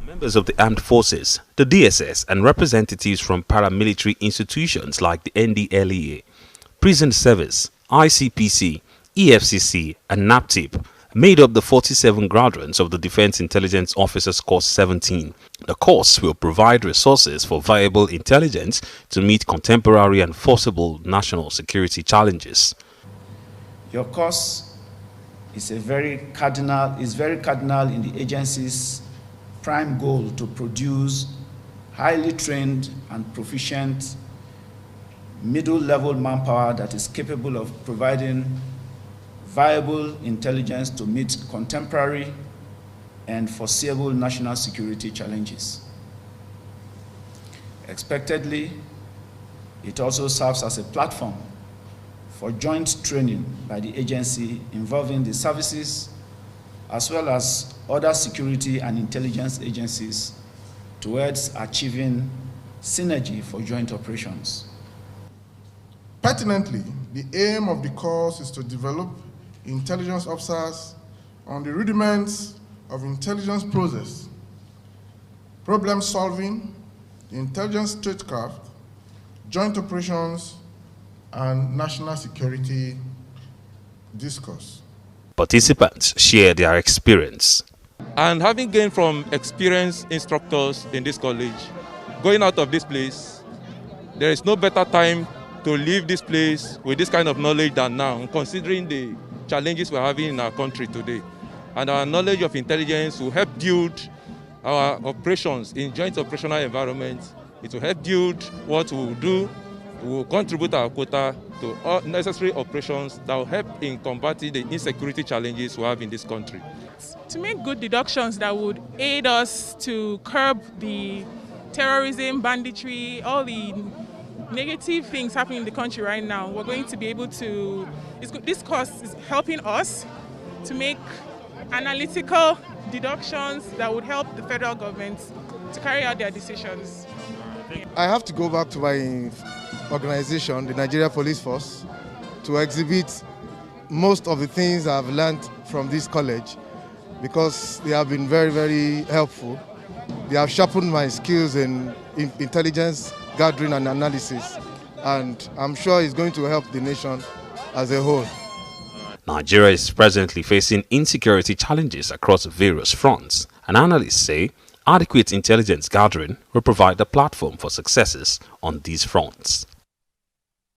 Members of the armed forces, the DSS, and representatives from paramilitary institutions like the NDLEA, Prison Service, ICPC, EFCC, and NAPTIP made up the 47 graduates of the Defense Intelligence Officers Course 17. The course will provide resources for viable intelligence to meet contemporary and forcible national security challenges. Your course is very cardinal in the agency's prime goal to produce highly trained and proficient middle-level manpower that is capable of providing viable intelligence to meet contemporary and foreseeable national security challenges. Expectedly, it also serves as a platform for joint training by the agency involving the services as well as other security and intelligence agencies towards achieving synergy for joint operations. Pertinently, the aim of the course is to develop intelligence officers on the rudiments of intelligence process, problem solving, intelligence statecraft, joint operations, and national security discourse. Participants share their experience. And having gained from experienced instructors in this college, going out of this place, there is no better time to leave this place with this kind of knowledge than now, considering the challenges we're having in our country today. And our knowledge of intelligence will help build our operations in joint operational environments. It will help build what we will do. We will contribute our quota to all necessary operations that will help in combating the insecurity challenges we have in this country. To make good deductions that would aid us to curb the terrorism, banditry, all the negative things happening in the country right now, we're going to be able to, this course is helping us to make analytical deductions that would help the federal government to carry out their decisions. I have to go back to my organization, the Nigeria Police Force, to exhibit most of the things I've learned from this college because they have been very, very helpful. They have sharpened my skills in intelligence gathering and analysis, and I'm sure it's going to help the nation as a whole. Nigeria is presently facing insecurity challenges across various fronts, and analysts say adequate intelligence gathering will provide a platform for successes on these fronts.